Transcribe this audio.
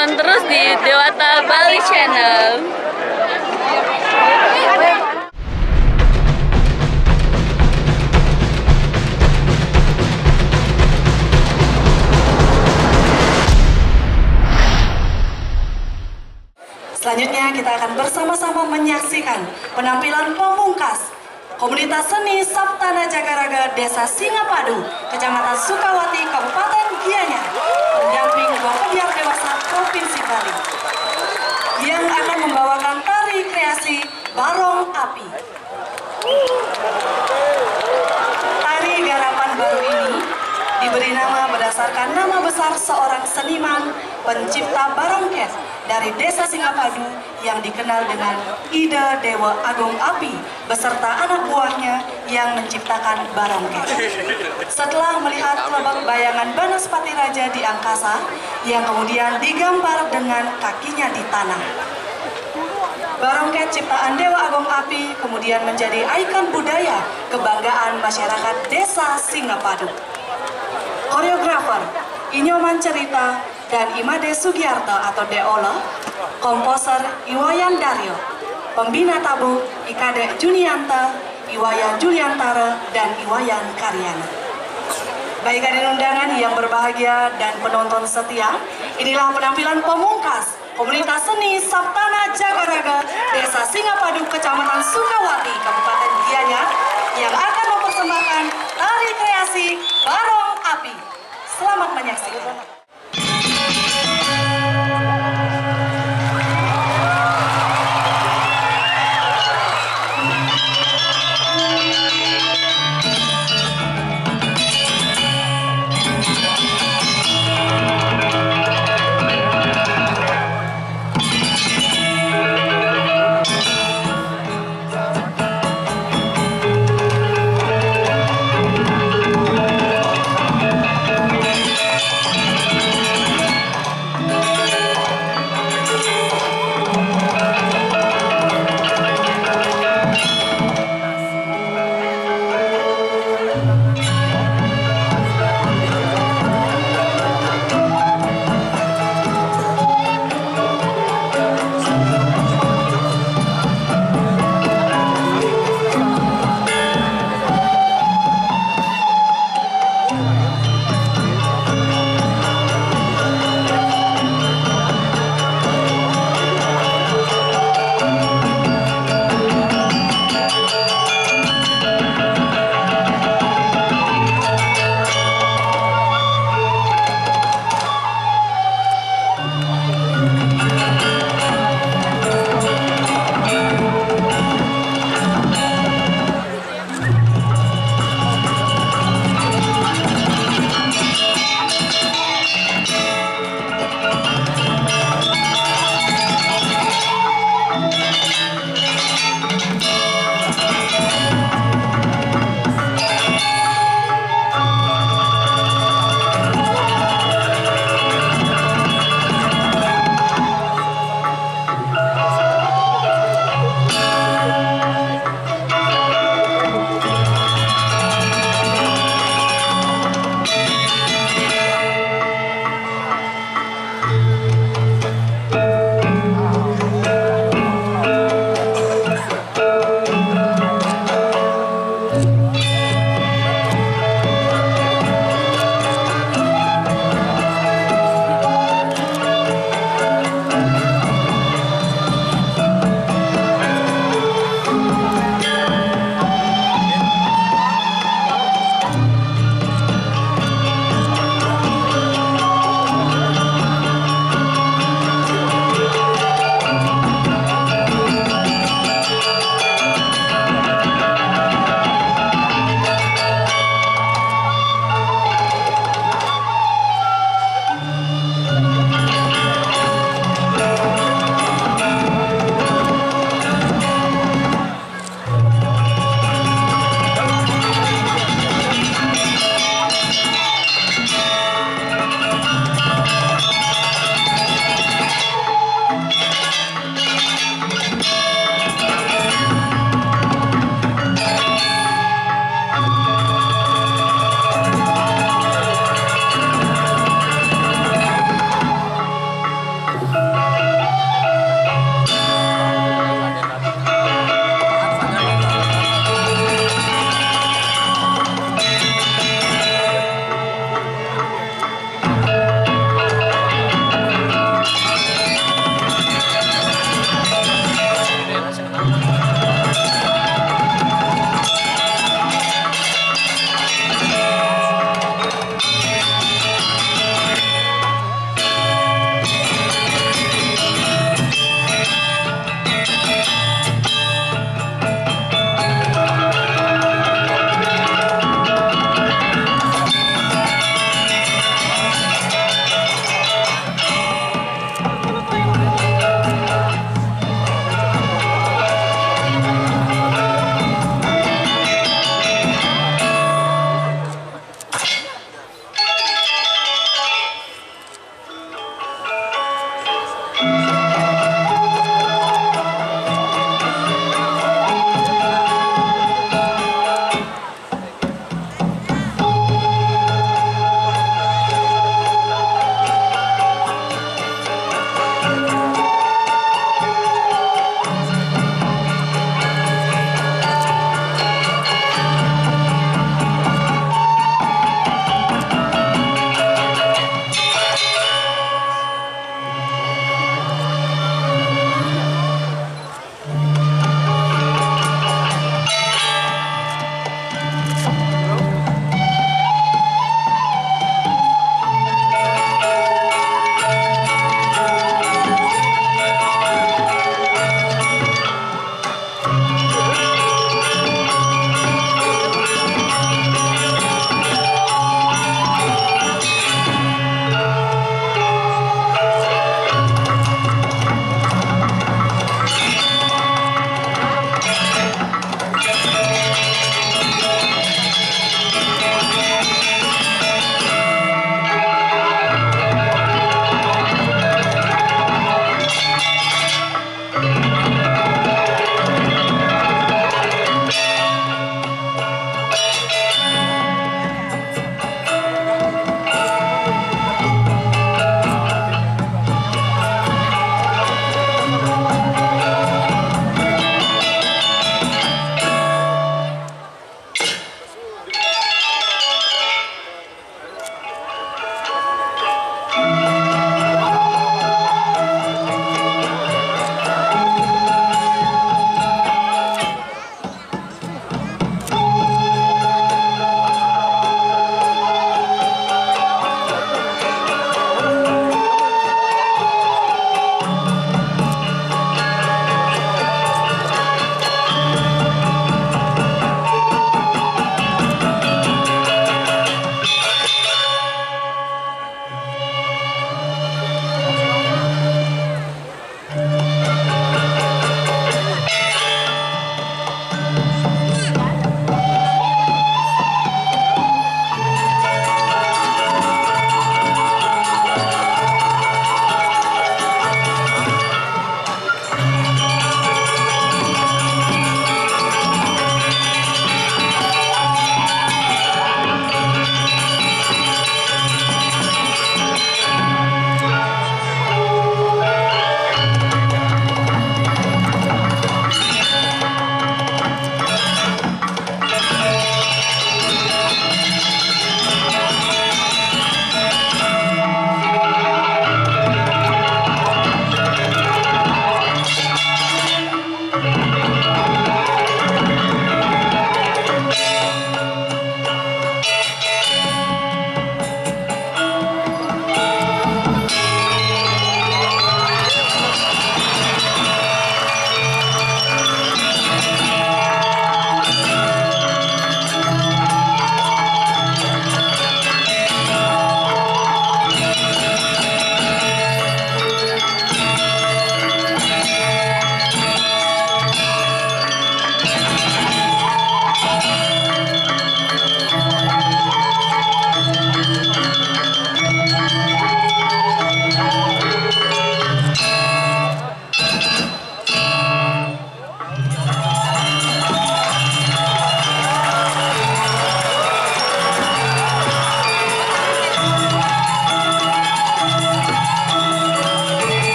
tonton terus di Dewata Bali Channel. Selanjutnya kita akan bersama-sama menyaksikan penampilan pamungkas Komunitas Seni Saptana Jagaraga Desa Singapadu, Kecamatan Sukawati, Kabupaten Gianyar, mendamping dua penyiar dewasa Provinsi Bali, yang akan membawakan tari kreasi Barong Api. Tari garapan baru ini diberi nama berdasarkan nama besar seorang seniman pencipta barongket dari Desa Singapadu yang dikenal dengan Ida Dewa Agung Api beserta anak buahnya yang menciptakan barongket. Setelah melihat lebak bayangan Banaspati Raja di angkasa yang kemudian digambar dengan kakinya di tanah, barongket ciptaan Dewa Agung Api kemudian menjadi ikon budaya kebanggaan masyarakat Desa Singapadu. Koreografer Inyoman Cerita dan Imade Sugiarto atau Deolo, komposer Iwayan Daryo, pembina tabu Ikade Junianta, Iwayan Juliantara, dan Iwayan Karyana. Baik hadirin undangan yang berbahagia dan penonton setia, inilah penampilan pamungkas Komunitas Seni Saptana Jagaraga Desa Singapadu, Kecamatan Sukawati, Kabupaten Gianyar, yang akan mempersembahkan tari kreasi Barong Api. Selamat menyaksikan.